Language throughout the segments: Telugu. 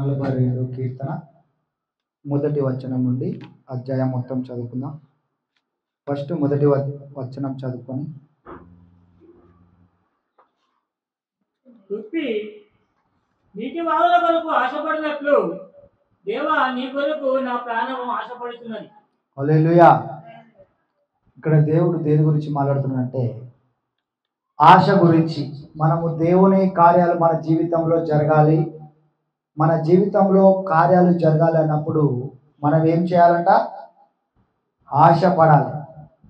42 కీర్తన మొదటి వచనం నుండి అధ్యాయం మొత్తం చదువుకుందాం. ఫస్ట్ మొదటి వచనం చదువుకొని తుప్పి నీటి వాగుల కొరకు ఆశపడినట్లు దేవా నీ కొరకు నా ప్రాణము ఆశపడుతున్నది. హల్లెలూయా. ఇక్కడ దేవుడు దేని గురించి మాట్లాడుతున్నాడంటే ఆశ గురించి. మనము దేవుని కార్యాలు మన జీవితంలో జరగాలి, మన జీవితంలో కార్యాలు జరగాలి అన్నప్పుడు మనం ఏం చేయాలంట? ఆశపడాలి.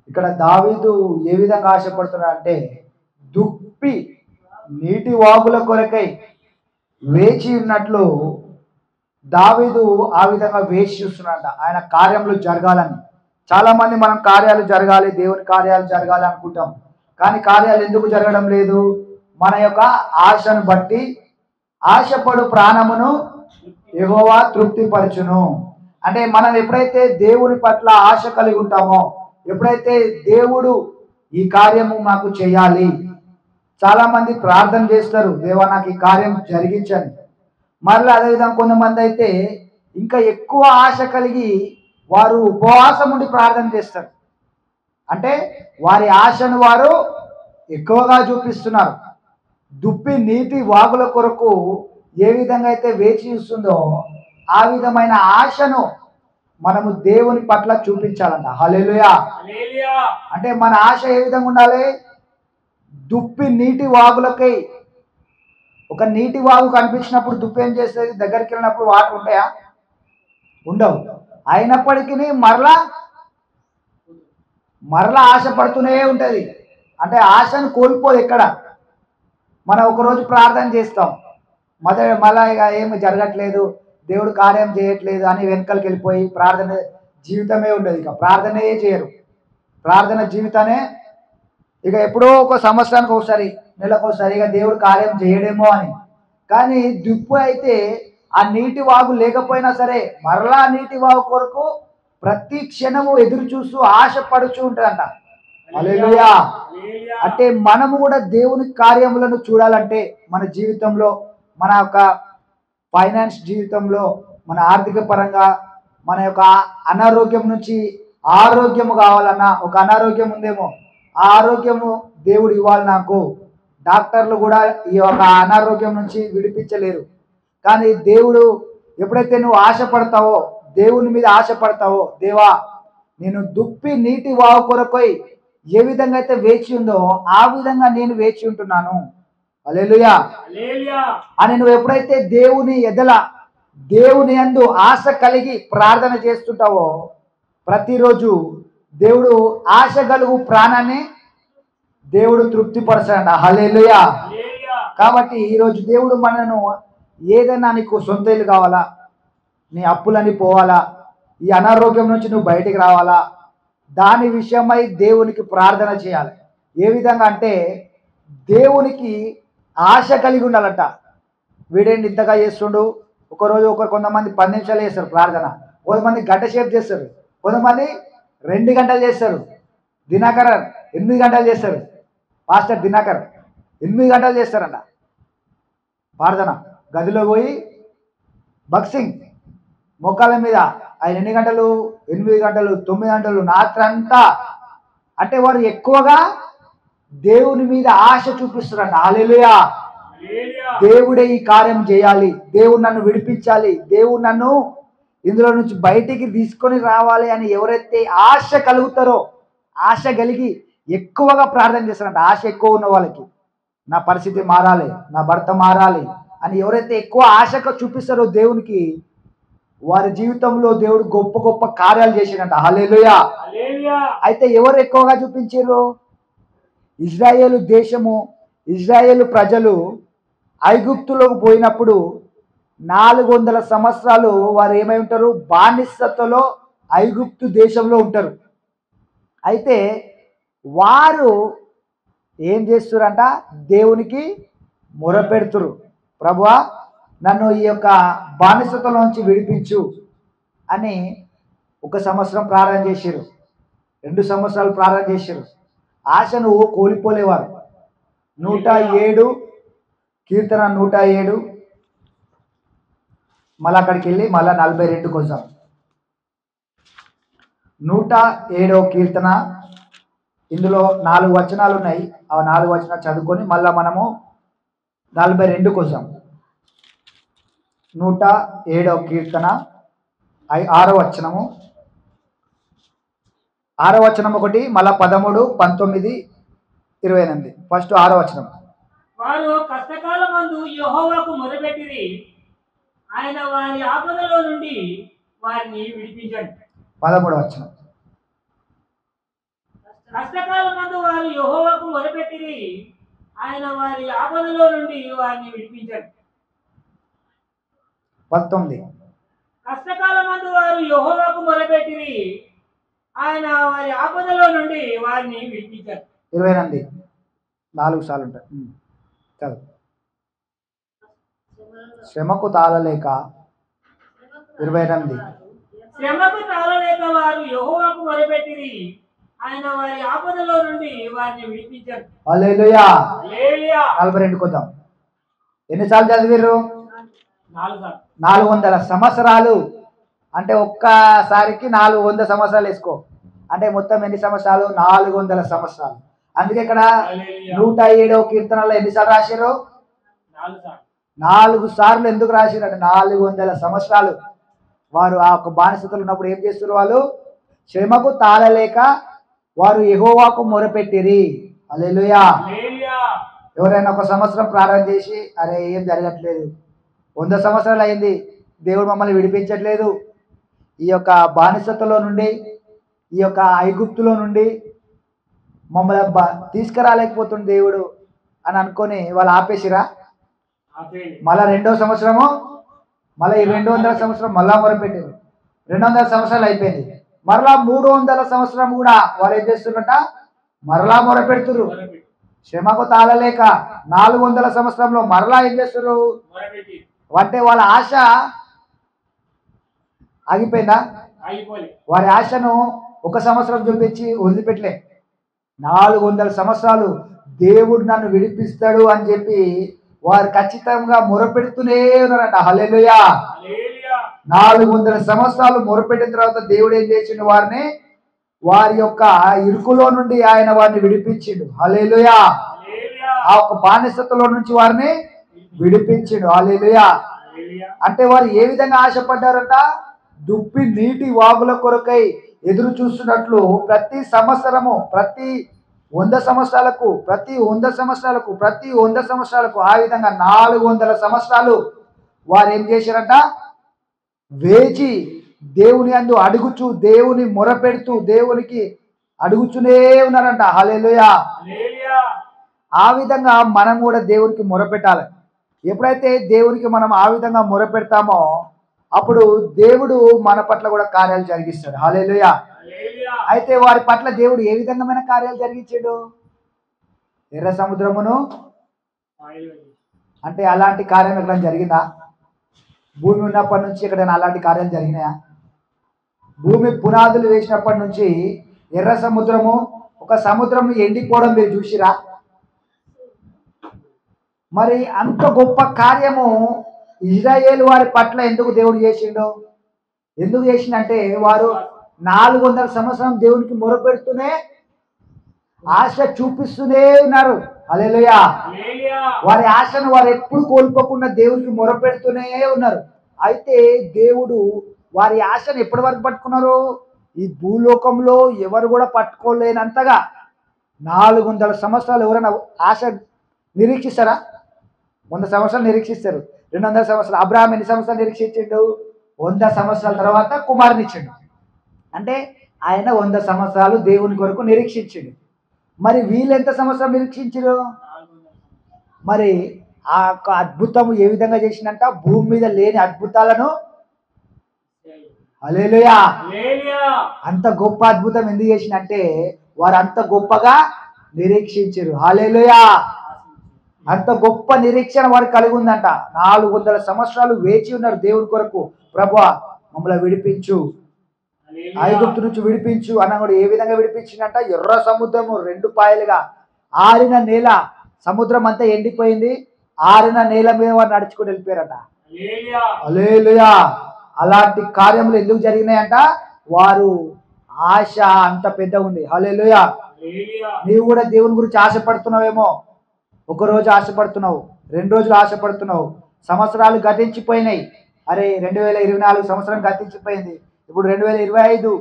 ఇక్కడ దావీదు ఏ విధంగా ఆశపడుతున్నాడంటే దుప్పి నీటి వాగుల కొరకై వేచి ఉన్నట్లు దావీదు ఆ విధంగా వేచి చూస్తున్నాడంట ఆయన కార్యములు జరగాలని. చాలా మంది మనం కార్యాలు జరగాలి, దేవుని కార్యాలు జరగాలి అనుకుంటాం, కానీ కార్యాలు ఎందుకు జరగడం లేదు? మన యొక్క ఆశను బట్టి. ఆశపడు ప్రాణమును యెహోవా తృప్తిపరచును. అంటే మనం ఎప్పుడైతే దేవుని పట్ల ఆశ కలిగి ఉంటామో, ఎప్పుడైతే దేవుడు ఈ కార్యము మాకు చేయాలి, చాలా మంది ప్రార్థన చేస్తారు, దేవా నాకు ఈ కార్యం జరిగించండి. మరలా అదేవిధంగా కొంతమంది అయితే ఇంకా ఎక్కువ ఆశ కలిగి వారు ఉపవాసం ఉండి ప్రార్థన చేస్తారు. అంటే వారి ఆశను వారు ఎక్కువగా చూపిస్తున్నారు. దుప్పి నీటి వాగుల కొరకు ఏ విధంగా అయితే వేచి చూస్తుందో ఆ విధమైన ఆశను మనము దేవుని పట్ల చూపించాలంట. హల్లెలూయా. అంటే మన ఆశ ఏ విధంగా ఉండాలి? దుప్పి నీటి వాగులకై. ఒక నీటి వాగు కనిపించినప్పుడు దుప్పి ఏం చేస్తుంది? దగ్గరికి వెళ్ళినప్పుడు వాటర్ ఉంటాయా? ఉండవు. అయినప్పటికీ మరలా ఆశపడుతూనే ఉంటుంది. అంటే ఆశను కోల్పోదు. ఎక్కడ మనం ఒకరోజు ప్రార్థన చేస్తాం, మళ్ళా ఇక ఏమి జరగట్లేదు, దేవుడు కార్యం చేయట్లేదు అని వెనకలికి వెళ్ళిపోయి ప్రార్థన జీవితమే ఉండదు. ఇక ప్రార్థనే చేయరు. ప్రార్థన జీవితానే ఇక ఎప్పుడో ఒక సంవత్సరానికి ఒకసారి, నెలకు ఒకసారి ఇక దేవుడు కార్యం చేయడేమో అని. కానీ దుప్పు అయితే ఆ నీటి వాగు లేకపోయినా సరే మరలా నీటి వాగు కొరకు ప్రతి క్షణము ఎదురు చూస్తూ ఆశపడుచూ ఉంటుందంట. హల్లెలూయా. అంటే మనము కూడా దేవుని కార్యములను చూడాలంటే మన జీవితంలో, మన యొక్క ఫైనాన్స్ జీవితంలో, మన ఆర్థిక పరంగా, మన యొక్క అనారోగ్యం నుంచి ఆరోగ్యము కావాలన్నా, ఒక అనారోగ్యం ఉందేమో ఆ ఆరోగ్యము దేవుడు ఇవ్వాలి నాకు. డాక్టర్లు కూడా ఈ యొక్క అనారోగ్యం నుంచి విడిపించలేరు. కానీ దేవుడు ఎప్పుడైతే నువ్వు ఆశపడతావో, దేవుని మీద ఆశపడతావో, దేవా నేను దుప్పి నీటి వాగు కొరకై ఏ విధంగా అయితే వేచి ఉందో ఆ విధంగా నేను వేచి ఉంటున్నాను. హల్లెలూయా అని నువ్వు ఎప్పుడైతే దేవుని ఎదల, దేవుని యందు ఆశ కలిగి ప్రార్థన చేస్తుంటావో ప్రతిరోజు దేవుడు ఆశ కలుగు ప్రాణాన్ని దేవుడు తృప్తిపరచండి. హల్లెలూయా. కాబట్టి ఈరోజు దేవుడు మనను ఏదైనా, నీకు సొంత ఇల్లు కావాలా, నీ అప్పులని పోవాలా, ఈ అనారోగ్యం నుంచి నువ్వు బయటికి రావాలా, దాని విషయమై దేవునికి ప్రార్థన చేయాలి. ఏ విధంగా అంటే దేవునికి ఆశ కలిగి ఉండాలంట. వీడేంటి ఇంతగా చేస్తుండు? ఒకరోజు కొంతమంది 10 నిమిషాలు చేస్తారు ప్రార్థన, కొంతమంది గంట సేపు చేస్తారు, కొంతమంది 2 గంటలు చేస్తారు. దినాకర్ 8 గంటలు చేస్తారు. పాస్టర్ దినాకర్ 8 గంటలు చేస్తారంట ప్రార్థన. గదిలో పోయి బాక్సింగ్ మోకాళ్ళ మీద ఆయన ఎన్ని గంటలు? 8 గంటలు, 9 గంటలు, రాత్రంతా. అంటే వారు ఎక్కువగా దేవుని మీద ఆశ చూపిస్తారంట. హల్లెలూయా. దేవుడే ఈ కార్యం చేయాలి, దేవుడు నన్ను విడిపించాలి, దేవుడు నన్ను ఇందులో నుంచి బయటికి తీసుకొని రావాలి అని ఎవరైతే ఆశ కలుగుతారో, ఆశ కలిగి ఎక్కువగా ప్రార్థన చేస్తారంట. ఆశ ఎక్కువ ఉన్న వాళ్ళకి నా పరిస్థితి మారాలి, నా భర్త మారాలి అని ఎవరైతే ఎక్కువ ఆశగా చూపిస్తారో దేవునికి, వారి జీవితంలో దేవుడు గొప్ప గొప్ప కార్యాలు చేసినట్ట. హల్లెలూయా. అయితే ఎవరు ఎక్కువగా చూపించారు? ఇజ్రాయేలు దేశము, ఇజ్రాయేలు ప్రజలు ఐగుప్తులోకి పోయినప్పుడు 400 సంవత్సరాలు వారు ఏమై ఉంటారు? బానిసత్వలో ఐగుప్తు దేశంలో ఉంటారు. అయితే వారు ఏం చేస్తురంట? దేవునికి మొరపెడుతురు, ప్రభువా నన్ను ఈ యొక్క బానిసత్వం నుంచి విడిపించు అని 1 సంవత్సరం ప్రార్థన చేశారు, 2 సంవత్సరాలు ప్రార్థన చేశారు. ఆశను కోల్పోలేవారు. 107 కీర్తన 107 మళ్ళీ అక్కడికి వెళ్ళి మళ్ళీ 42 కోసం 107వ కీర్తన. ఇందులో 4 వచనాలు ఉన్నాయి. ఆ 4 వచనాలు చదువుకొని మళ్ళీ మనము 42 కోసం 107వ కీర్తన 6వ వచనము 6వ వచనం ఒకటి, మళ్ళా 13, 19, 28. ఫస్ట్ 6వ వచనం. వారు కష్టకాలమందు యెహోవాకు మొరపెట్టిరి, ఆయన వారి ఆపదలో నుండి వారిని విడిపించండి. 13వ వచనం. కష్టకాలమందు వారు యెహోవాకు మొరపెట్టిరి, ఆయన వారి ఆపదలో నుండి వారిని విడిపించండి. 19. కష్టకాలమందు వారు యెహోవాకు మొరపెట్టిరి, ఆయన వారి ఆపదలో నుండి వారిని విడిపించండి. 28. 4 సార్లు ఉంటాయి. చదువు. శ్రమకు తాళలేక 28. శ్రమకు తాళలేక వారు యెహోవాకు మొరపెట్టిరి, ఆయన వారి ఆపదలో నుండి వారిని విడిపించండి. హల్లెలూయా. హల్లెలూయా. 42 కొద్దాం. ఎన్నిసార్లు చదివిర్రు? 4 సార్లు. 400 సంవత్సరాలు అంటే ఒక్కసారికి 400 సంవత్సరాలు వేసుకో. అంటే మొత్తం ఎన్ని సంవత్సరాలు? 400 సంవత్సరాలు. అందుకే ఇక్కడ 107వ కీర్తనలో ఎన్నిసార్లు రాశారు? 4 సార్లు. 4 సార్లు ఎందుకు రాశారు అంటే 400 సంవత్సరాలు వారు ఆ ఒక బానిసతలు ఉన్నప్పుడు ఏం చేస్తున్నారు? వాళ్ళు శ్రమకు తాళలేక వారు యెహోవాకు మొరపెట్టిరి. హల్లెలూయా. హల్లెలూయా. ఎవరైనా ఒక సంవత్సరం ప్రార్థన చేసి అరే ఏం జరగట్లేదు, 100 సంవత్సరాలు అయింది, దేవుడు మమ్మల్ని విడిపించట్లేదు, ఈ యొక్క బానిసతలో నుండి, ఈ యొక్క ఐగుప్తులో నుండి మమ్మల్ని తీసుకురాలేకపోతుంది దేవుడు అని అనుకొని వాళ్ళు ఆపేసిరా? మళ్ళా 2వ సంవత్సరము, మళ్ళీ ఈ 200 సంవత్సరం మళ్ళా మొరపెట్టారు. 200 సంవత్సరాలు అయిపోయింది. మరలా 300 సంవత్సరం కూడా వాళ్ళు ఏం చేస్తున్నట? మరలా మొరపెడుతురు. శ్రమకు తాళలేక 400 సంవత్సరంలో మరలా ఏం చేస్తున్నారు అంటే వాళ్ళ ఆశ ఆగిపోయిందా? వారి ఆశను 1 సంవత్సరం చూపించి వదిలిపెట్టలే. 400 సంవత్సరాలు దేవుడు నన్ను విడిపిస్తాడు అని చెప్పి వారు ఖచ్చితంగా మొరపెడుతూనే ఉన్నారంట. హల్లెలూయా. 400 సంవత్సరాలు మొరపెట్టిన తర్వాత దేవుడు ఏం చేసిండు? వారిని వారి యొక్క ఇరుకులో నుండి ఆయన వారిని విడిపించిండు. హల్లెలూయా. ఆ ఒక బానిసతలో నుంచి వారిని విడిపించిండు. హల్లెలూయా. అంటే వారు ఏ విధంగా ఆశపడ్డారట? దుప్పి నీటి వాగుల కొరకై ఎదురు చూస్తున్నట్లు ప్రతి సంవత్సరము, ప్రతి 100 సంవత్సరాలకు, ప్రతి 100 సంవత్సరాలకు ఆ విధంగా 400 సంవత్సరాలు వారు ఏం చేశారంట? వేచి దేవుని యందు అడుగుచు, దేవుని మొరపెడుతూ, దేవునికి అడుగుతూనే ఉన్నారంట. హల్లెలూయా. ఆ విధంగా మనం కూడా దేవునికి మొరపెట్టాలి. ఎప్పుడైతే దేవునికి మనం ఆ విధంగా మొరపెడతామో అప్పుడు దేవుడు మన పట్ల కూడా కార్యాలు జరిగిస్తాడు. హల్లెలూయా. అయితే వారి పట్ల దేవుడు ఏ విధమైన కార్యాలు జరిగించాడు? ఎర్ర సముద్రమును అంటే అలాంటి కార్యం ఎక్కడైనా జరిగిందా? భూమి ఉన్నప్పటి నుంచి ఎక్కడైనా అలాంటి కార్యాలు జరిగినాయా? భూమి పునాదులు వేసినప్పటి నుంచి ఎర్ర సముద్రము, ఒక సముద్రం ఎండిపోవడం మీరు చూసిరా? మరి అంత గొప్ప కార్యము ఇజ్రాయేలు వారి పట్ల ఎందుకు దేవుడు చేసిండు? ఎందుకు చేసిండంటే వారు 400 సంవత్సరం దేవునికి మొరపెడుతూనే ఆశ చూపిస్తూనే ఉన్నారు. హల్లెలూయా. వారి ఆశను వారు ఎప్పుడు కోల్పోకుండా దేవునికి మొరపెడుతూనే ఉన్నారు. అయితే దేవుడు వారి ఆశను ఎప్పటి వరకు పట్టుకున్నారు? ఈ భూలోకంలో ఎవరు కూడా పట్టుకోలేనంతగా 400 సంవత్సరాలు ఎవరైనా ఆశ నిరీక్షిస్తారా? 100 సంవత్సరాలు నిరీక్షిస్తారు. 200 సంవత్సరాలు. అబ్రహాం ఎన్ని సంవత్సరాలు నిరీక్షించిండు? 100 సంవత్సరాల తర్వాత కుమారుని ఇచ్చిండు. అంటే ఆయన 100 సంవత్సరాలు దేవుని కొరకు నిరీక్షించిండు. మరి వీళ్ళు ఎంత సంవత్సరం నిరీక్షించారు? మరి ఆ యొక్క అద్భుతం ఏ విధంగా చేసిందంట? భూమి మీద లేని అద్భుతాలను, హల్లెలూయా, అంత గొప్ప అద్భుతం ఎందుకు చేసిందంటే వారు అంత గొప్పగా నిరీక్షించారు. హల్లెలూయా. అంత గొప్ప నిరీక్షణ వారు కలిగి ఉందంట. 400 సంవత్సరాలు వేచి ఉన్నారు దేవుని కొరకు. ప్రభువా మమ్మల్ని విడిపించు, ఐగుప్తు నుంచి విడిపించు అన్న కూడా ఏ విధంగా విడిపించిందంట? ఎర్ర సముద్రము 2 పాయలుగా, ఆరిన నేల, సముద్రం అంతా ఎండిపోయింది, ఆరిన నేల మీద వారు నడుచుకుని వెళ్ళిపోయారట. హల్లెలూయా. హల్లెలూయా. అలాంటి కార్యములు ఎందుకు జరిగినాయంట? వారు ఆశ అంత పెద్ద ఉంది. హల్లెలూయా. హల్లెలూయా. నీవు కూడా దేవుని గురించి ఆశపడుతున్నావేమో. ఒక రోజు ఆశపడుతున్నావు, 2 రోజులు ఆశపడుతున్నావు, సంవత్సరాలు గతించిపోయినాయి. అరే 2024 సంవత్సరం గతించిపోయింది, ఇప్పుడు 2025.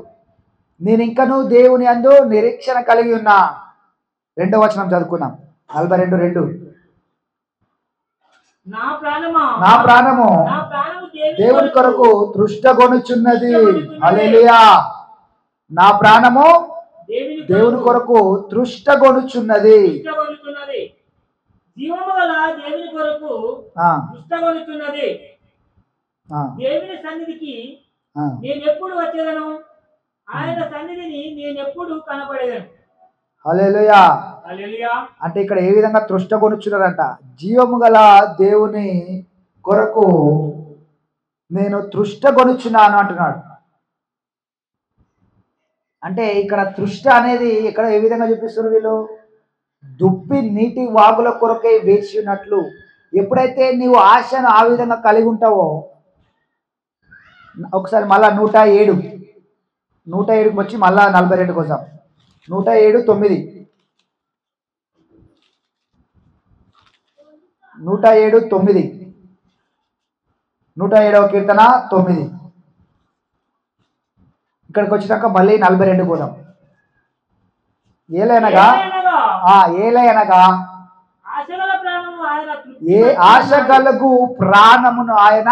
నేను ఇంకనూ దేవుని యందు నిరీక్షణ కలిగి ఉన్నా. 2వ వచనం చదువుకున్నాం, 42:2. నా ప్రాణమా, నా ప్రాణము నా ప్రాణము దేవుని కొరకు తృష్టగొనుచున్నది. హల్లెలూయా. నా ప్రాణము దేవుని కొరకు తృష్టగొనుచున్నది. ఇష్టగొనుచున్నది. జీవము గల దేవుని కొరకు ఆ, ఇష్టగొనుచున్నది. ఆ, దేవుని సన్నిధికి ఆ. నేను ఎప్పుడు వచ్చేదను, ఆయన సన్నిధిని నేను ఎప్పుడు కనపడేదను. హల్లెలూయా. హల్లెలూయా. అంటే ఇక్కడ ఏ విధంగా తృష్టగొనుచున్నారంట? జీవము గల దేవుని కొరకు నేను తృష్టగొనుచున్నాను అంటున్నాడు. అంటే ఇక్కడ తృష్ట అనేది ఇక్కడ ఏ విధంగా చూపిస్తున్నారు వీళ్ళు? దుప్పి నీటి వాగుల కొరకై వేచి ఉన్నట్లు. ఎప్పుడైతే నీవు ఆశను ఆ విధంగా కలిగి ఉంటావో, ఒకసారి మళ్ళా 107కి వచ్చి మళ్ళా 42 కోసం 107:9. 107:9. 107వ కీర్తన 9. ఇక్కడికి వచ్చినాక మళ్ళీ 42 పోదాం. ఏలైనగా ఏలైనగా ఆశగల ప్రాణము ఆయన ఏ ఆశ కలుగు ప్రాణమును ఆయన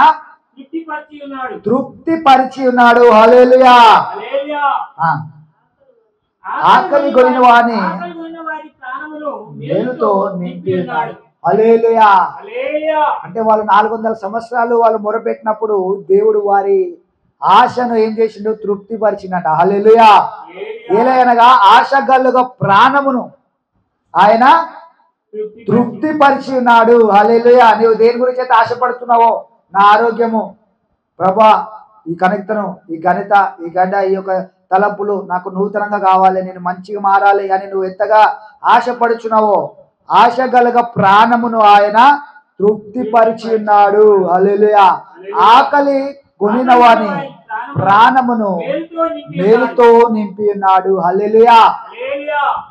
తృప్తిపరిచి ఉన్నాడు. తృప్తిపరిచి ఉన్నాడు. హల్లెలూయా. హల్లెలూయా. ఆకలి కొనిన వాని ఆకలి కొనిన వారి ప్రాణమును మేలుతో నింపి ఉన్నాడు. హల్లెలూయా. హల్లెలూయా. అంటే వాళ్ళు 400 సంవత్సరాలు వాళ్ళు మొరపెట్టినప్పుడు దేవుడు వారి ఆశను ఏం చేసిండు? తృప్తిపరిచిందట. హల్లెలూయా. ఏలయనగా ఆశ గలుగ ప్రాణమును ఆయన తృప్తిపరిచి ఉన్నాడు. హల్లెలూయా. నీవు దేని గురించి అయితే ఆశపడుతున్నావో, నా ఆరోగ్యము ప్రభా, ఈ కనెక్తను, ఈ ఘనత, ఈ గడ్డ, ఈ యొక్క తలంపులు నాకు నూతనంగా కావాలి, నేను మంచిగా మారాలి అని నువ్వు ఎంతగా ఆశపడుచున్నావో, ఆశ గలగ ప్రాణమును ఆయన తృప్తిపరిచి ఉన్నాడు. హల్లెలూయా. ఆకలి కొనిన వాని ప్రాణమును మేలుతో నింపి ఉన్నాడు. హల్లెలూయా.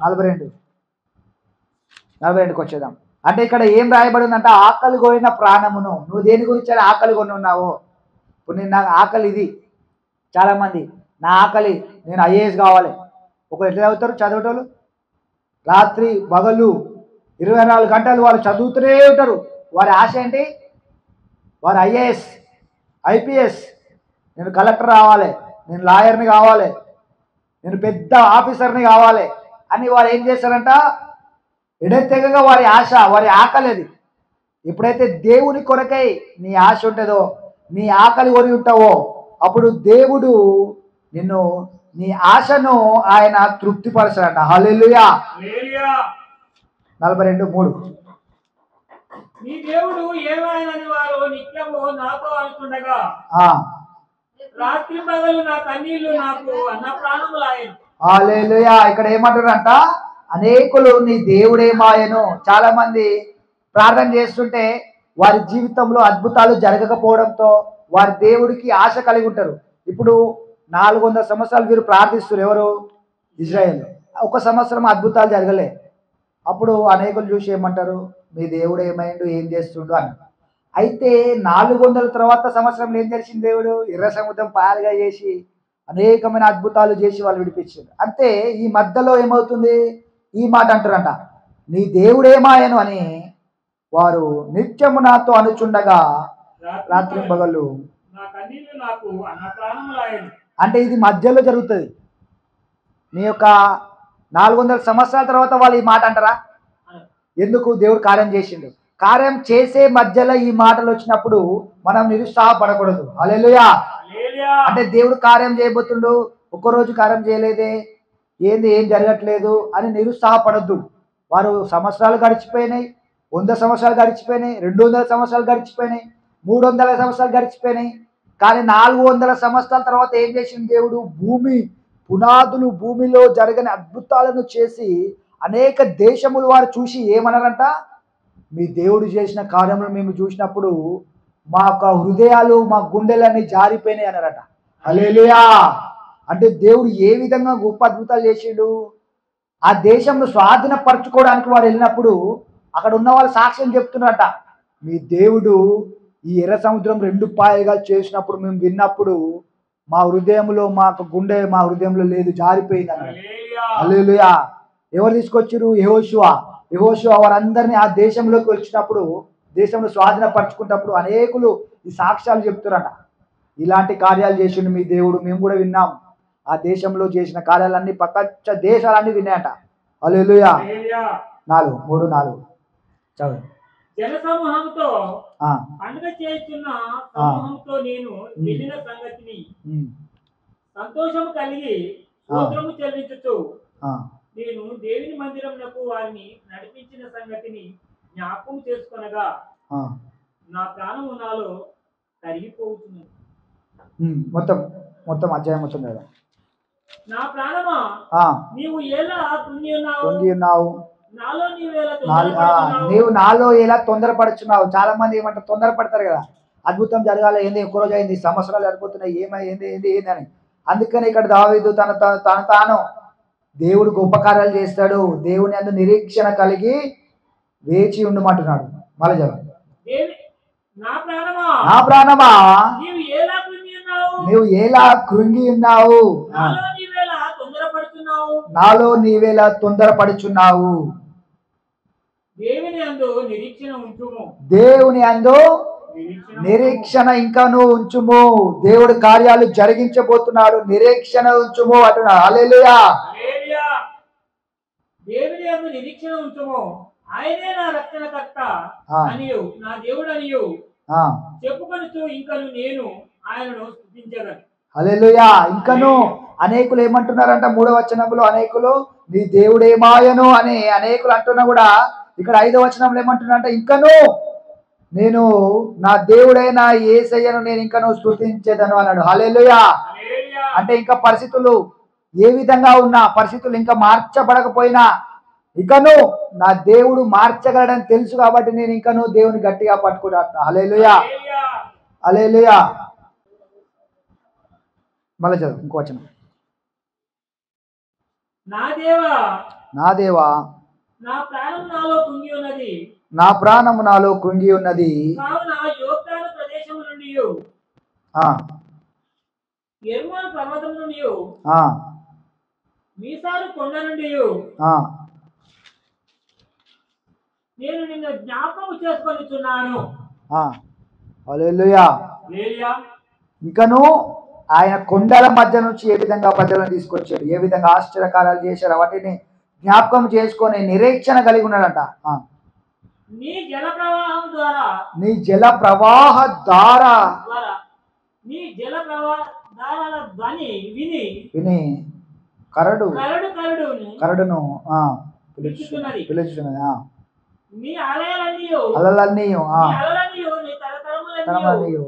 42కి వచ్చేద్దాం. అంటే ఇక్కడ ఏం రాయబడి ఉందంటే, ఆకలి కొనిన ప్రాణమును. నువ్వు దేని గురించి ఆకలి కొని ఉన్నావో, ఇప్పుడు నేను నాకు ఆకలి ఇది. చాలామంది నా ఆకలి నేను ఐఏఎస్ కావాలి. ఒకరు ఎట్లా చదువుతారు? చదివేటోళ్ళు రాత్రి పగలు 24 గంటలు వాళ్ళు చదువుతూనే ఉంటారు. వారి ఆశ ఏంటి? వారు ఐఏఎస్, ఐపీఎస్, నేను కలెక్టర్ కావాలి, నేను లాయర్ని కావాలి, నేను పెద్ద ఆఫీసర్ని కావాలి అని వారు ఏం చేస్తారంట? ఎడతెగగా వారి ఆశ, వారి ఆకలి అది. ఎప్పుడైతే దేవుని కొరకై నీ ఆశ ఉంటుందో, నీ ఆకలి కొని ఉంటావో, అప్పుడు దేవుడు నిన్ను, నీ ఆశను ఆయన తృప్తిపరచాడంట. హల్లెలూయా. 42:3. నీ దేవుడు ఏమైనని వారు నిత్యము నాతో అనుకుండగా, రాత్రి పగలు నా కన్నీళ్లు నాకు అన్న ప్రాణములాయను. హల్లెలూయా. ఇక్కడ ఏమంటారంట? అనేకులు నీ దేవుడేమాయను. చాలా మంది ప్రార్థన చేస్తుంటే వారి జీవితంలో అద్భుతాలు జరగకపోవడంతో వారి దేవుడికి ఆశ కలిగి ఉంటారు. ఇప్పుడు 400 సంవత్సరాలు వీరు ప్రార్థిస్తారు. ఎవరు? ఇజ్రాయేల్. 1 సంవత్సరం అద్భుతాలు జరగలే. అప్పుడు అనేకులు చూసి ఏమంటారు? మీ దేవుడు ఏమైండు, ఏం చేస్తుండు అని. అయితే 400 తర్వాత సంవత్సరంలో ఏం చేసింది దేవుడు? ఎర్ర సముద్రం పాయలుగా చేసి అనేకమైన అద్భుతాలు చేసి వాళ్ళు విడిపించారు. అంతే ఈ మధ్యలో ఏమవుతుంది? ఈ మాట అంటారంట, నీ దేవుడేమాయను అని వారు నిత్యము నాతో అనుచుండగా రాత్రి పగలు నా కన్నీళ్లు నాకు అన్న ప్రాణములాయను. అంటే ఇది మధ్యలో జరుగుతుంది. నీ యొక్క 400 సంవత్సరాల తర్వాత వాళ్ళు ఈ మాట అంటారా? ఎందుకు? దేవుడు కార్యం చేసిండు. కార్యం చేసే మధ్యలో ఈ మాటలు వచ్చినప్పుడు మనం నిరుత్సాహపడకూడదు. హల్లెలూయా. అంటే దేవుడు కార్యం చేయబోతుండు, ఒక్కరోజు కార్యం చేయలేదే, ఏంది, ఏం జరగట్లేదు అని నిరుత్సాహపడద్దు. వారు సంవత్సరాలు గడిచిపోయినాయి, 100 సంవత్సరాలు గడిచిపోయినాయి, 200 సంవత్సరాలు గడిచిపోయినాయి, 300 సంవత్సరాలు గడిచిపోయినాయి. కానీ 400 సంవత్సరాల తర్వాత ఏం చేసింది దేవుడు? భూమి పునాదులు, భూమిలో జరగని అద్భుతాలను చేసి అనేక దేశములు వారు చూసి ఏమన్నారంట? మీ దేవుడు చేసిన కార్యములు మేము చూసినప్పుడు మా యొక్క హృదయాలు మా గుండెలన్నీ జారిపోయినాయి అన్నారట. హల్లెలూయా. అంటే దేవుడు ఏ విధంగా గొప్ప అద్భుతాలు చేసిండు. ఆ దేశంలో స్వాధీనపరచుకోవడానికి వారు వెళ్ళినప్పుడు అక్కడ ఉన్న వాళ్ళు సాక్ష్యం చెప్తున్నారట, మీ దేవుడు ఈ ఎర్ర సముద్రం 2 పాయలుగా చేసినప్పుడు మేము విన్నప్పుడు మా హృదయంలో మా హృదయంలో లేదు, జారిపోయింది అన్నారు. హల్లెలూయా. ఎవరు తీసుకొచ్చారు? యెహోషువ వారందరినీ ఆ దేశంలోకి వచ్చినప్పుడు, దేశంలో స్వాధీనపరచుకున్నప్పుడు అనేకులు ఈ సాక్ష్యాలు చెప్తారట, ఇలాంటి కార్యాలు చేసిండు మీ దేవుడు, మేము కూడా విన్నాం. ఆ దేశంలో చేసిన కార్యాలన్నీ ప్రపంచ దేశాలన్నీ విన్నాయట. హల్లెలూయా. 3:4 చదువు. జన సమూహంతో ఆ, పండుగ చేస్తున్న సమూహంతో నేను వెళ్ళిన సంగతిని సంతోషం కలిగి స్తోత్రము చెల్లించుచు ఆ, నేను దేవుని మందిరమునకు వారిని నడిపించిన సంగతిని జ్ఞాపకం చేసుకొనగా ఆ. నా ప్రాణము నాలో కరిగిపోతున్నది. మొత్తం అధ్యాయం మొత్తం కదా. నా ప్రాణమా ఆ, నీవు ఎలా కృంగి ఉన్నావు, కృంగి ఉన్నావు, నాలో నీవేలా తొందరపడుతున్నావు. నీవు నాలో ఎలా తొందరపడుచున్నావు. చాలా మంది ఏమంటారు, తొందరపడతారు కదా, అద్భుతం జరగాలి, ఏంది ఒక్క రోజు అయింది, సంవత్సరాలు సరిపోతున్నాయి, ఏంది అని. అందుకని ఇక్కడ దావీదు తాను దేవుడు గొప్ప కార్యాలు చేస్తాడు, దేవుని అందు నిరీక్షణ కలిగి వేచి ఉండమంటున్నాడు. మళ్ళీ చెప్పండి. నా నా ప్రాణమా నీవు ఎలా కృంగి ఉన్నావు, నీవు ఎలా కృంగి ఉన్నావు, నాలో నీవేలా తొందరపడుతున్నావు. నాలో నీవేలా తొందరపడుచున్నావు. దేవుని యందు నిరీక్షణ ఉంచుము, దేవుని యందు నిరీక్షణ ఇంకాను ఉంచుము. దేవుడు కార్యాలు జరిగించబోతున్నాడు, నిరీక్షణ ఉంచుము అంటున్నాడు. హల్లెలూయా. హల్లెలూయా. దేవుని యందు నిరీక్షణ ఉంచుము, ఆయనే నా రక్షణకర్త అనియు నా దేవుడు అనియు చెప్పుకొనుచు ఇంకను నేను ఆయనను స్తుతించగలను. హల్లెలూయా. ఇంకను అనేకులు ఏమంటున్నారంట, 3వ వచనంలో అనేకులు నీ దేవుడేమాయను అని అనేకులు అంటున్నా కూడా ఇక్కడ 5వ వచనంలో ఏమంటున్నారంట, ఇంకను నేను నా దేవుడైన యేసయ్యను నేను ఇంకను స్తుతించేదను అన్నాడు. హల్లెలూయా. అంటే ఇంకా పరిస్థితులు ఏ విధంగా ఉన్నా, పరిస్థితులు ఇంకా మార్చబడకపోయినా ఇకను నా దేవుడు మార్చగలడని తెలుసు కాబట్టి నేను ఇంకను దేవుని గట్టిగా పట్టుకుంటా. హల్లెలూయా. హల్లెలూయా. మళ్ళీ చదువు ఇంకో వచనం. నా దేవా నా ప్రాణము నాలో కృంగి ఉన్నది, నా ప్రాణము నాలో కృంగి ఉన్నది. కావున యోర్దాను ప్రదేశము నుండి యెర్మోను పర్వతం నుండి మీసారు కొండ నుండి నేను నిన్ను జ్ఞాపకం చేసుకొనిచున్నాను. హల్లెలూయా. ఇంకను ఆయన కొండల మధ్య నుంచి ఏ విధంగా ప్రజలను తీసుకొచ్చాడు, ఏ విధంగా ఆశ్చర్యకార్యాలు చేశారు, వాటిని జ్ఞాపకం చేసుకొని నిరీక్షణ కలిగి ఉన్నాడంట. నీ జల ప్రవాహం ద్వారా నీ జల ప్రవాహ ద్వారా నీ జల ప్రవాహాల ధ్వని విని కరడును పిలుచుతున్నది. నీ అలలన్నీ నీ తరతరములన్నీ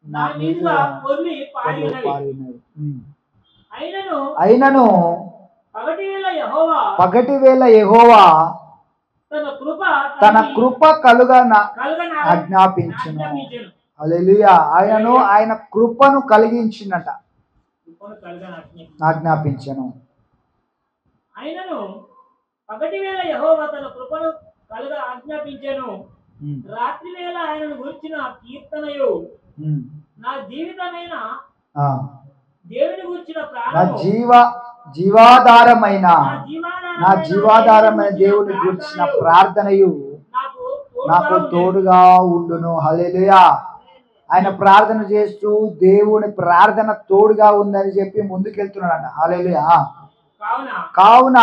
నా మీదుగా పొర్లి పారినవి. అయినను పగటి వేళ యెహోవా తన కృప కలుగా ఆజ్ఞాపించును. హల్లెలూయా. ఆయన కృపను కలిగించినట, ఆజ్ఞాపించను. ఆయనను పగటి వేళ యెహోవా తన కృపను కలుగా ఆజ్ఞాపించెను. రాత్రి వేళ ఆయనను గురించిన కీర్తనయు నా జీవితమైన దేవుని గురించిన జీవాధారమైన దేవుని గురించిన ప్రార్థనయు నాకు తోడుగా ఉండును. హల్లెలూయా. ఆయన ప్రార్థన చేస్తూ దేవుని ప్రార్థన తోడుగా ఉందని చెప్పి ముందుకెళ్తున్నాడంట. హల్లెలూయా. కావున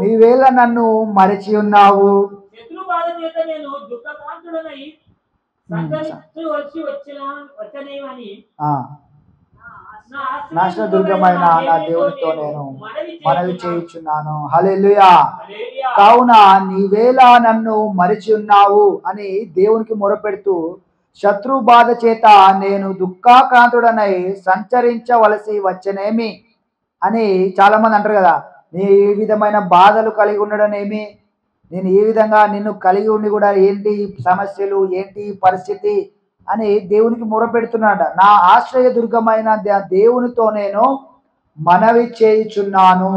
నీవేళ నన్ను మరచి ఉన్నావు, నాశనదుర్గమైన నా దేవునితో నేను మనవి చేయుచున్నాను. హల్లెలూయా. కావున నీవేళ నన్ను మరచి ఉన్నావు అని దేవునికి మొరపెడుతూ, శత్రు బాధ చేత నేను దుఃఖాక్రాంతుడనై సంచరించవలసి వచ్చనేమి అని చాలా మంది అంటారు కదా, నీ ఈ విధమైన బాధలు కలిగి ఉండడనేమి, నేను ఏ విధంగా నిన్ను కలిగి ఉండి కూడా ఏంటి సమస్యలు, ఏంటి పరిస్థితి అని దేవునికి మొరపెడుతున్నాడు. నా ఆశ్రయ దుర్గమైన దేవునితో నేను మనవి చేయుచున్నాను.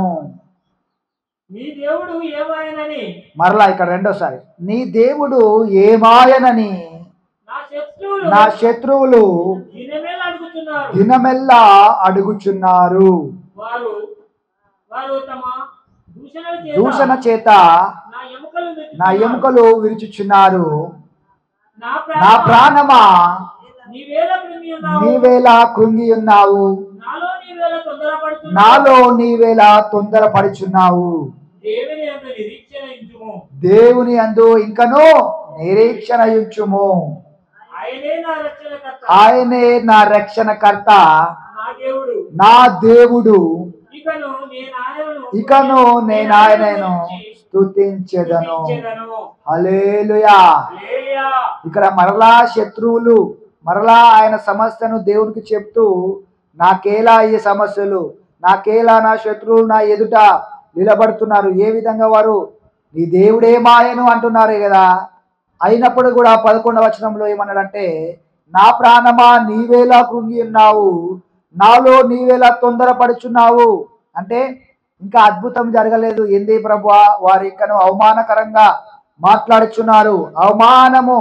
నీ దేవుడు ఏమాయనని మరలా ఇక్కడ రెండోసారి, నీ దేవుడు ఏమాయనని నా శత్రువులు దినమేలా అడుగుతున్నారు. దినమెల్లా అడుగుచున్నారు. వారు వారు తమ దూషణ చేత నా ఎముకలు విరుచుచున్నారు. నా ప్రాణమా నీవేలా కృంగి ఉన్నావు, నాలో నీవేలా తొందరపడుచున్నావు. దేవుని అందు ఇంకను నిరీక్షణ ఉంచుము. ఆయనే నా రక్షణకర్త, నా దేవుడు. ఇకను నేను ఆయనను స్తుతించెదను. హల్లెలూయా. ఇక్కడ మరలా శత్రువులు మరలా ఆయన సమస్యను దేవునికి చెప్తూ, నాకేలా ఈ సమస్యలు, నాకేలా నా శత్రువులు నా ఎదుట నిలబడుతున్నారు, ఏ విధంగా వారు నీ దేవుడే మాయను అంటున్నారు కదా. అయినప్పుడు కూడా 11వ వచనంలో ఏమన్నాడంటే, నా ప్రాణమా నీవేలా కృంగి ఉన్నావు, నాలో నీవేలా తొందరపడుచున్నావు. అంటే ఇంకా అద్భుతం జరగలేదు. ఏంది ప్రభువా, వారు ఇంకను అవమానకరంగా మాట్లాడుచున్నారు, అవమానము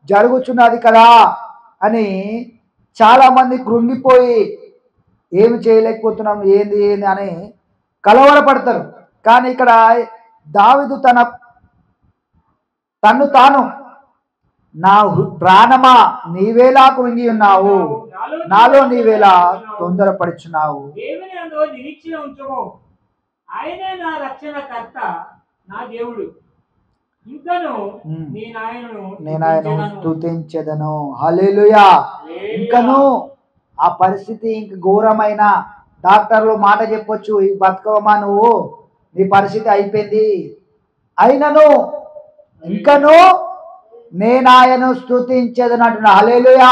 జరుగుచున్నది కదా అని చాలా మంది కృంగిపోయి ఏమి చేయలేకపోతున్నాం, ఏంది ఏంది అని కలవరపడతారు. కానీ ఇక్కడ దావీదు తన్ను తాను, నా ప్రాణమా నీవేలా కృంగి ఉన్నావు, నాలో నీవేలా తొందరపడుచున్నావు. ఆయనే నా రక్షణకర్త, నా దేవుడు. ఇంకను నేను ఆయనను స్తుతించెదను. హల్లెలూయా. ఇంకను ఆ పరిస్థితి ఇంక ఘోరమైన, డాక్టర్లు మాట చెప్పొచ్చు, ఈ బతుకమ్మా నువ్వు, నీ పరిస్థితి అయిపోయింది. అయినను ఇంకను నేను ఆయన స్తుతించెదను అంటున్నా. హల్లెలూయా.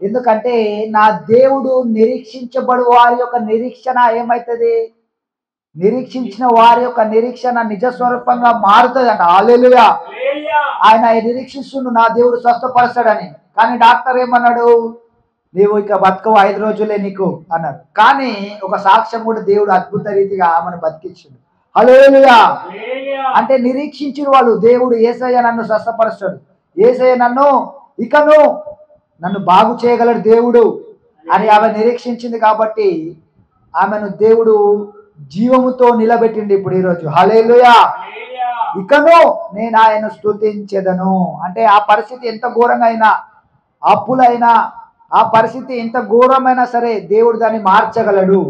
ఎందుకంటే నా దేవుడు నిరీక్షించబడు వారి యొక్క నిరీక్షణ ఏమైతుంది, నిరీక్షించిన వారి యొక్క నిరీక్షణ నిజ స్వరూపంగా మారుతుంది అంట. హల్లెలూయా. ఆయన నిరీక్షిస్తుండు నా దేవుడు స్వస్థపరుస్తాడని. కానీ డాక్టర్ ఏమన్నాడు, నీవు ఇక బతుకవు, 5 రోజులే నీకు అన్నారు. కానీ ఒక సాక్ష్యం కూడా దేవుడు అద్భుత రీతిగా ఆమెను బతికించాడు. హల్లెలూయా. అంటే నిరీక్షించిన వాళ్ళు, దేవుడు యేసయ్య నన్ను స్వస్థపరుస్తాడు, యేసయ్య నన్ను బాగు చేయగలడు దేవుడు అని ఆమె నిరీక్షించింది కాబట్టి ఆమెను దేవుడు జీవముతో నిలబెట్టిండి ఇప్పుడు ఈరోజు. హల్లెలూయా. ఇకను నేను ఆయన స్తుతించెదను. అంటే ఆ పరిస్థితి ఎంత ఘోరంగా అయినా, అప్పులైనా, ఆ పరిస్థితి ఎంత ఘోరమైనా సరే దేవుడు దాన్ని మార్చగలడు.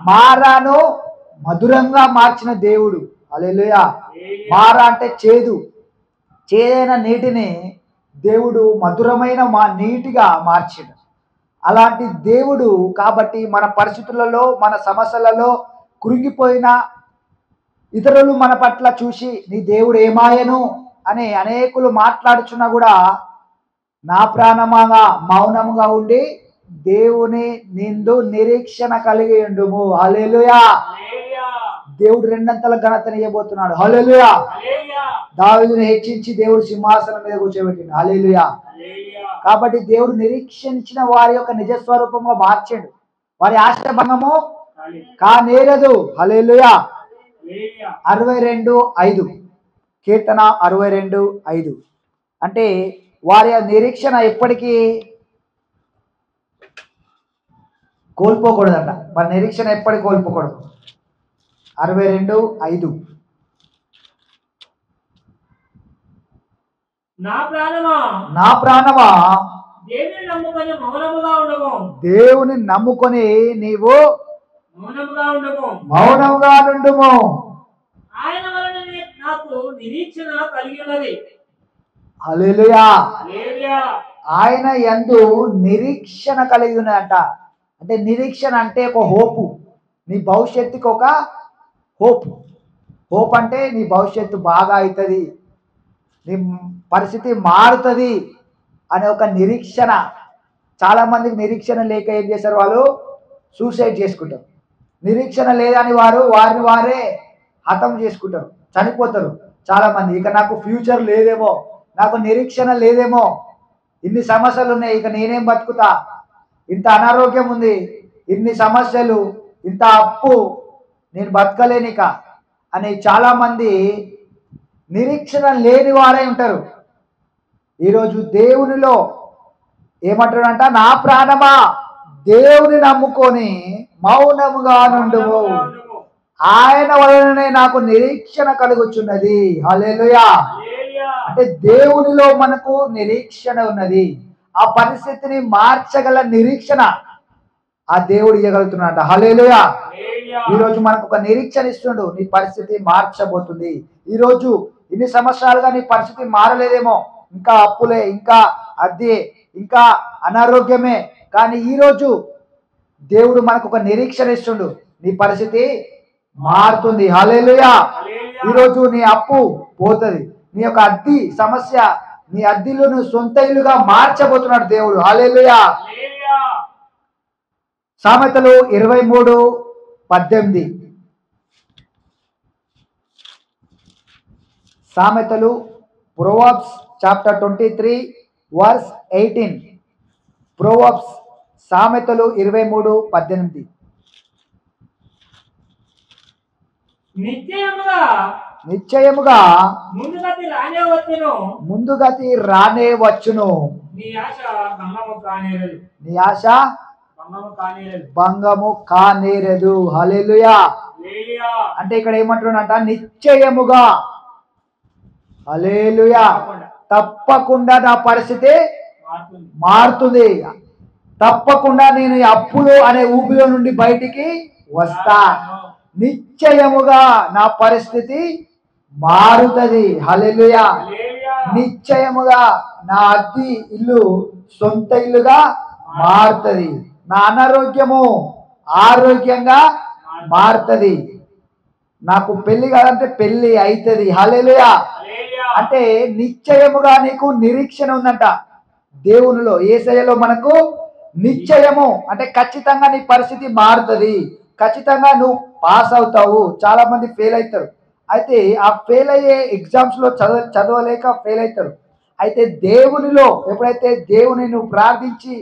మారాను మధురంగా మార్చిన దేవుడు. హల్లెలూయా. మారా అంటే చేదైన నీటిని దేవుడు మధురమైన నీటిగా మార్చాడు. అలాంటి దేవుడు కాబట్టి మన పరిస్థితులలో, మన సమస్యలలో కృంగిపోయిన ఇతరులు మన పట్ల చూసి నీ దేవుడు ఏమాయను అని అనేకులు మాట్లాడుచున్నా కూడా నా ప్రాణముగా మౌనముగా ఉండి దేవుని నిందు నిరీక్షణ కలిగి ఉండుము. హల్లెలూయా. దేవుడు 2 ఘనతను ఇవ్వబోతున్నాడు. హల్లెలూయా. దావీదును హెచ్చించి దేవుడు సింహాసనం మీద కూర్చోబెట్టిండు. హల్లెలూయా. కాబట్టి దేవుడు నిరీక్షించిన వారి యొక్క నిజ స్వరూపంగా మార్చాడు. వారి ఆశ్రభంగము కానేరదు. హల్లెలూయా. 62:5 కీర్తన 62:5 అంటే వారి నిరీక్షణ ఎప్పటికీ కోల్పోకూడదంట. వారి నిరీక్షణ ఎప్పటికీ కోల్పోకూడదు. 62:5 నా ప్రాణమా దేవుని నమ్ముకొని నీవు మౌనముగా నుండుము. ఆయన వలననే నాకు నిరీక్షణ కలిగి ఉన్నది. హల్లెలూయా. ఆయన యందు నిరీక్షణ కలిగి ఉన్నదంట. అంటే నిరీక్షణ అంటే ఒక హోపు, నీ భవిష్యత్తుకి ఒక హోప్ అంటే నీ భవిష్యత్తు బాగా అవుతుంది, నీ పరిస్థితి మారుతుంది అనే ఒక నిరీక్షణ. చాలామందికి నిరీక్షణ లేక ఏం చేస్తారు, వాళ్ళు సూసైడ్ చేసుకుంటారు. నిరీక్షణ లేదని వారిని వారే హతం చేసుకుంటారు. చనిపోతారు చాలా మంది. ఇక నాకు ఫ్యూచర్ లేదేమో, నాకు నిరీక్షణ లేదేమో, ఇన్ని సమస్యలు ఉన్నాయి, ఇక నేనేం బతుకుతా, ఇంత అనారోగ్యం ఉంది, ఇన్ని సమస్యలు, ఇంత అప్పు, నేను బతకలేనిక అని చాలా మంది నిరీక్షణ లేని వారై ఉంటారు. ఈరోజు దేవునిలో ఏమంటాడంట, నా ప్రాణమా దేవుని నమ్ముకొని మౌనముగా నుండుము, ఆయన వలననే నాకు నిరీక్షణ కలుగుచున్నది. హల్లెలూయా. అంటే దేవునిలో మనకు నిరీక్షణ ఉన్నది. ఆ పరిస్థితిని మార్చగల నిరీక్షణ ఆ దేవుడు ఇవ్వగలుగుతున్నాడు. హల్లెలూయా. ఈరోజు మనకు ఒక నిరీక్షణ ఇస్తుండు, నీ పరిస్థితి మార్చబోతుంది. ఈరోజు ఇన్ని సంవత్సరాలుగా నీ పరిస్థితి మారలేదేమో, ఇంకా అప్పులే, ఇంకా అద్దె, ఇంకా అనారోగ్యమే, కానీ ఈరోజు దేవుడు మనకు ఒక నిరీక్షణ ఇస్తుండు, నీ పరిస్థితి మారుతుంది. హల్లెలూయా. ఈరోజు నీ అప్పు పోతుంది, నీ యొక్క అద్దె సమస్య, నీ అద్దెలు నువ్వు సొంత ఇల్లుగా మార్చబోతున్నాడు దేవుడు. హల్లెలూయా. సామెతలు 23:18. సామెతలు ప్రొవర్బ్స్ చాప్టర్ 23:18. ప్రొవర్బ్స్ సామెతలు 23:18. నిశ్చయముగా ముందుగతి రానే వచ్చును, నీ ఆశ భంగము కానేరదు. హల్లెలూయా. అంటే ఇక్కడ ఏమంటున్నాడంట, నిశ్చయముగా, హల్లెలూయా, తప్పకుండా నా పరిస్థితి మారుతుంది, తప్పకుండా నేను ఈ అప్పులు అనే ఊబిలో నుండి బయటికి వస్తా, నిశ్చయముగా నా పరిస్థితి మారుతుంది. హల్లెలూయా. నిశ్చయముగా నా అద్దె ఇల్లు సొంత ఇల్లుగా మారుతుంది, నా అనారోగ్యము ఆరోగ్యంగా మారుతుంది, నాకు పెళ్లి కాదంటే పెళ్లి అవుతుంది. హల్లెలూయా. అంటే నిశ్చయముగా నీకు నిరీక్షణ ఉందంట దేవునిలో, యేసయ్యలో మనకు నిశ్చయము. అంటే ఖచ్చితంగా నీ పరిస్థితి మారుతుంది, ఖచ్చితంగా నువ్వు పాస్ అవుతావు. చాలా మంది ఫెయిల్ అవుతారు, అయితే ఆ ఫెయిల్ అయ్యే ఎగ్జామ్స్లో చదవలేక ఫెయిల్ అవుతారు. అయితే దేవునిలో ఎప్పుడైతే దేవుని నువ్వు ప్రార్థించి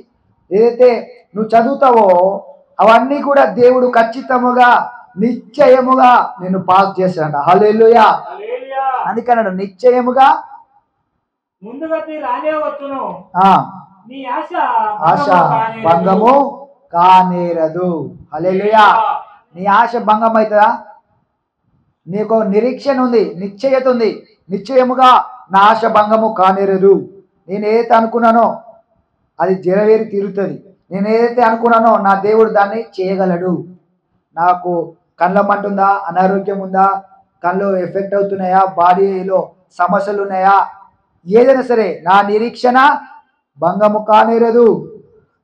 ఏదైతే నువ్వు చదువుతావో అవన్నీ కూడా దేవుడు ఖచ్చితముగా నిశ్చయముగా నేను పాస్ చేస్తాడంట. హల్లెలూయా. అందుకన్నాడు నిశ్చయముగా ముందుగతి రానే వచ్చును, నీ ఆశ భంగము కానేరదు. హల్లెలూయా. నీ ఆశ భంగం అవుతుందా? నీకు నిరీక్షణ ఉంది, నిశ్చయత ఉంది, నిశ్చయముగా నా ఆశ భంగము కానేరదు. నేను ఏదైతే అనుకున్నానో అది జరవేరి తీరుతుంది, నేను ఏదైతే అనుకున్నానో నా దేవుడు దాన్ని చేయగలడు. నాకు కళ్ళ మంటుందా, అనారోగ్యం ఉందా, కళ్ళు ఎఫెక్ట్ అవుతున్నాయా, బాడీలో సమస్యలు ఉన్నాయా, ఏదైనా సరే నా నిరీక్షణ భంగము కానేరదు,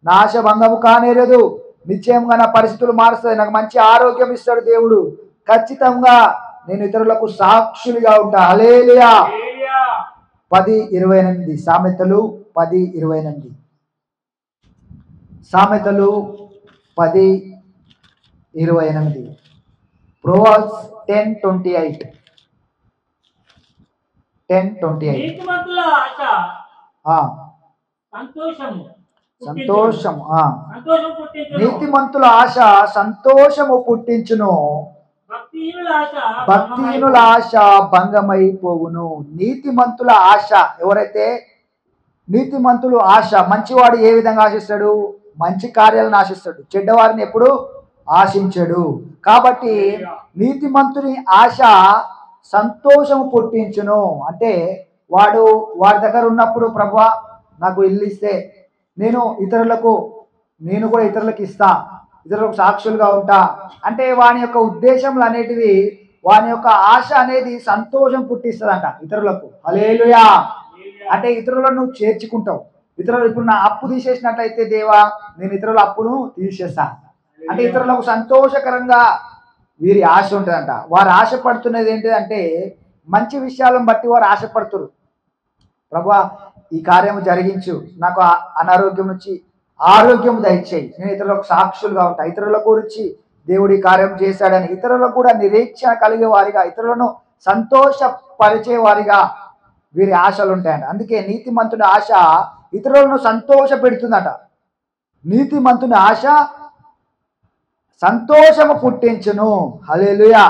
నా ఆశ భంగము కానేరదు. నిశ్చయంగా నా పరిస్థితులు మారుస్తుంది, నాకు మంచి ఆరోగ్యం ఇస్తాడు దేవుడు, ఖచ్చితంగా నేను ఇతరులకు సాక్షులుగా ఉంటా. హల్లెలూయా. 10:28. సామెతలు 10:28. సామెతలు 10:28. ప్రొవర్బ్స్ 10:28. 10:28. సంతోషం. నీతిమంతుల ఆశ సంతోషము పుట్టించును, భక్తిహీనుల ఆశ భంగమైపోవును. నీతిమంతుల ఆశ, ఎవరైతే నీతిమంతులు ఆశ, మంచివాడు ఏ విధంగా ఆశిస్తాడు? మంచి కార్యాలను ఆశిస్తాడు, చెడ్డవారిని ఎప్పుడు ఆశించడు. కాబట్టి నీతిమంతుని ఆశ సంతోషము పుట్టించును. అంటే వాడి దగ్గర ఉన్నప్పుడు, ప్రభువా నాకు ఇల్లు ఇస్తే నేను కూడా ఇతరులకు ఇస్తా, ఇతరులకు సాక్షులుగా ఉంటా అంటే వాని యొక్క ఉద్దేశములు అనేటివి, వాని యొక్క ఆశ అనేది సంతోషం పుట్టిస్తుందంట ఇతరులకు. హల్లెలూయా. అంటే ఇతరులను నువ్వు చేర్చుకుంటావు. ఇతరులు ఇప్పుడు నా అప్పు తీసేసినట్లయితే, దేవా నేను ఇతరుల అప్పును తీసేస్తా అంటే ఇతరులకు సంతోషకరంగా వీరి ఆశ ఉంటుందంట. వారు ఆశపడుతున్నది ఏంటిదంటే మంచి విషయాలను బట్టి వారు ఆశపడుతున్నారు. ప్రభువా ఈ కార్యము జరిగించు, నాకు అనారోగ్యం నుంచి ఆరోగ్యం దయచేయి, నేను ఇతరులకు సాక్షులుగా ఉంటా, ఇతరుల గురించి దేవుడి కార్యం చేశాడని ఇతరులకు కూడా నిరీక్షణ కలిగే వారిగా, ఇతరులను సంతోషపరిచే వారిగా వీరి ఆశలు ఉంటాయంట. అందుకే నీతిమంతుని ఆశ ఇతరులను సంతోష పెడుతుందట. నీతిమంతుని ఆశ సంతోషము పుట్టించును. హల్లెలూయా.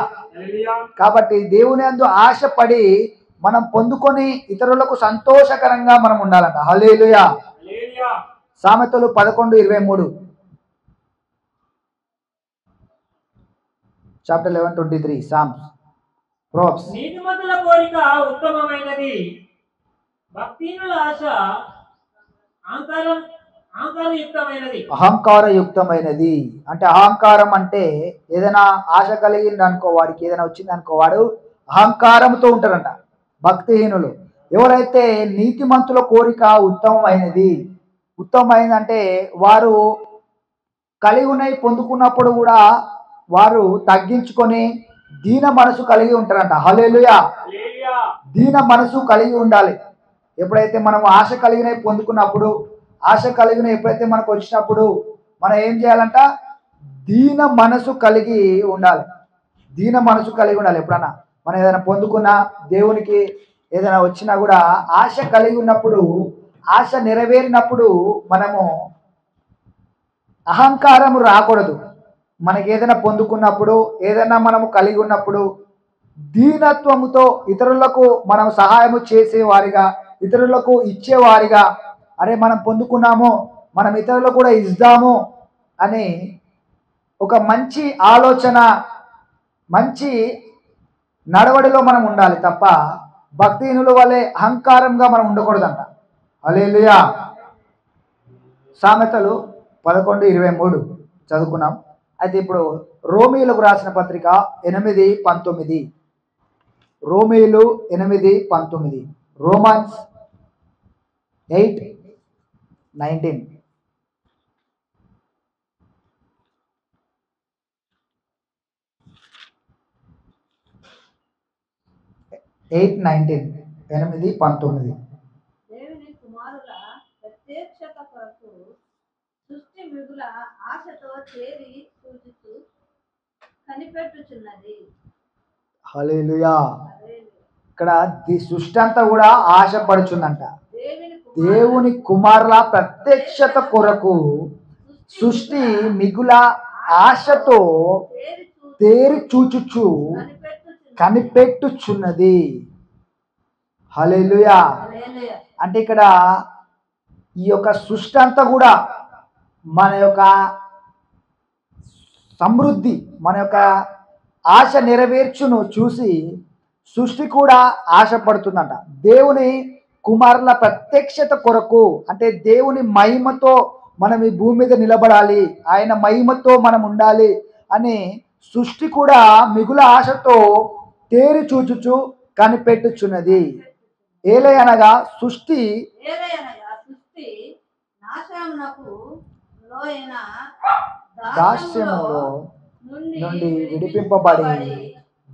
కాబట్టి దేవుని యందు ఆశపడి మనం పొందుకొని ఇతరులకు సంతోషకరంగా మనం ఉండాలంట. హల్లెలూయా. సామెతలు 11:23 చాప్టర్ 11:23 సామ్స్ ప్రోబ్స్. నీతిమంతుల కోరిక ఉత్తమమైనది, భక్తిహీనుల ఆశ అహంకారయుక్తమైనది. అంటే అహంకారం అంటే ఏదైనా ఆశ కలిగింది అనుకో, వాడికి ఏదైనా వచ్చింది అనుకో, వాడు అహంకారంతో ఉంటారంట భక్తిహీనులు. ఎవరైతే నీతిమంతుల కోరిక ఉత్తమమైనది, ఉత్తమమైనది అంటే వారు కలిగి ఉన్నాయి పొందుకున్నప్పుడు కూడా వారు తగ్గించుకొని దీన మనసు కలిగి ఉంటారంట. హల్లెలూయా. దీన మనసు కలిగి ఉండాలి. ఎప్పుడైతే మనం ఆశ కలిగినవి పొందుకున్నప్పుడు, ఆశ కలిగిన ఎప్పుడైతే మనకు వచ్చినప్పుడు మనం ఏం చేయాలంట? దీన మనసు కలిగి ఉండాలి. దీన మనసు కలిగి ఉండాలి. ఎప్పుడన్నా మనం ఏదైనా పొందుకున్నా, దేవునికి ఏదైనా వచ్చినా కూడా ఆశ కలిగి ఉన్నప్పుడు, ఆశ నెరవేరినప్పుడు మనము అహంకారము రాకూడదు. మనకి ఏదైనా పొందుకున్నప్పుడు, ఏదైనా మనము కలిగి ఉన్నప్పుడు దీనత్వముతో ఇతరులకు మనం సహాయము చేసేవారిగా, ఇతరులకు ఇచ్చేవారిగా, అరే మనం పొందుకున్నాము, మనం ఇతరులకు కూడా ఇద్దాము అని ఒక మంచి ఆలోచన, మంచి నడవడిలో మనం ఉండాలి తప్ప భక్తిహీనుల వలె అహంకారంగా మనం ఉండకూడదంట. హల్లెలూయా. సామెతలు 11:23 చదువుకున్నాం. అయితే ఇప్పుడు రోమీయులకు రాసిన పత్రిక 8:19, రోమీయులు 8:19, రోమన్స్ 8:19. 8:19 8:19. దేవుని కుమారుల ప్రత్యక్షత కొరకు సృష్టి మిగుల ఆశతో చేరి సూచిస్తూ కనిపెట్టుచున్నది. హల్లెలూయా. ఇక్కడ సృష్టి అంతా కూడా ఆశపడుచుందంట. దేవుని కుమారుల ప్రత్యక్షత కొరకు సృష్టి మిగుల ఆశతో తేరి చూచుచు కనిపెట్టుచున్నది. హల్లెలూయా. అంటే ఇక్కడ ఈ యొక్క సృష్టి అంతా కూడా మన యొక్క సమృద్ధి, మన యొక్క ఆశ నెరవేర్చును చూసి సృష్టి కూడా ఆశపడుతుందంట. దేవుని కుమారుల ప్రత్యక్షత కొరకు అంటే దేవుని మహిమతో మనం ఈ భూమి మీద నిలబడాలి, ఆయన మహిమతో మనం ఉండాలి అని సృష్టి కూడా మిగుల ఆశతో తేరి చూచుచు కనిపెట్టుచున్నది. ఏలయనగా సృష్టి దాస్యములో నుండి విడిపింపబడి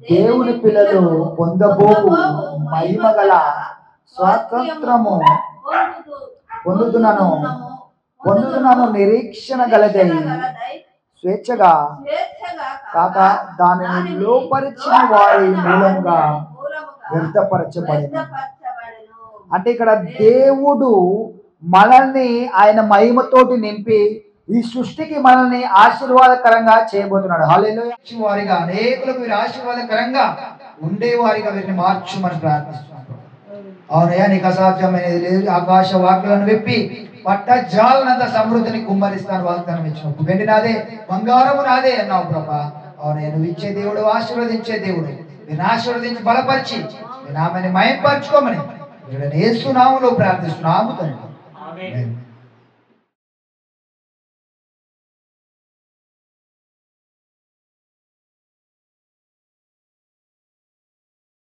దేవుని పిల్లలు పొందబోవు మహిమ గల స్వాతంత్రము పొందుతున్నను నిరీక్షణ గలదై స్వేచ్ఛగా కాక దానిని లోపరిచిన వారి మూలంగా వ్యర్థపరచబడింది. అంటే ఇక్కడ దేవుడు మనల్ని ఆయన మహిమతోటి నింపి ఈ సృష్టికి మనల్ని ఆశీర్వాదకరంగా చేయబోతున్నాడు. హల్లెలూయా. వారిగా అనేకులకు వీరు ఆశీర్వాదకరంగా ఉండేవారిగా వీరిని మార్చుమని ప్రార్థిస్తున్నాడు. అవునయ్యా, నీకు అసాధ్యమైనది లేదు. ఆకాశ వాక్యాలను విప్పి పట్టజాలనంత సమృద్ధిని కుమ్మరిస్తాను వాగ్దానం ఇచ్చినప్పుడు. వెండి నాదే, బంగారము నాదే అన్నావు ప్రభా. అవునయ్యా, నువ్వు ఇచ్చే దేవుడు, ఆశీర్వదించే దేవుడు. నేను ఆశీర్వదించి బలపరిచి నేను ఆమెను మయంపరచుకోమని యేసు నామములో ప్రార్థిస్తున్నాము తండ్రి.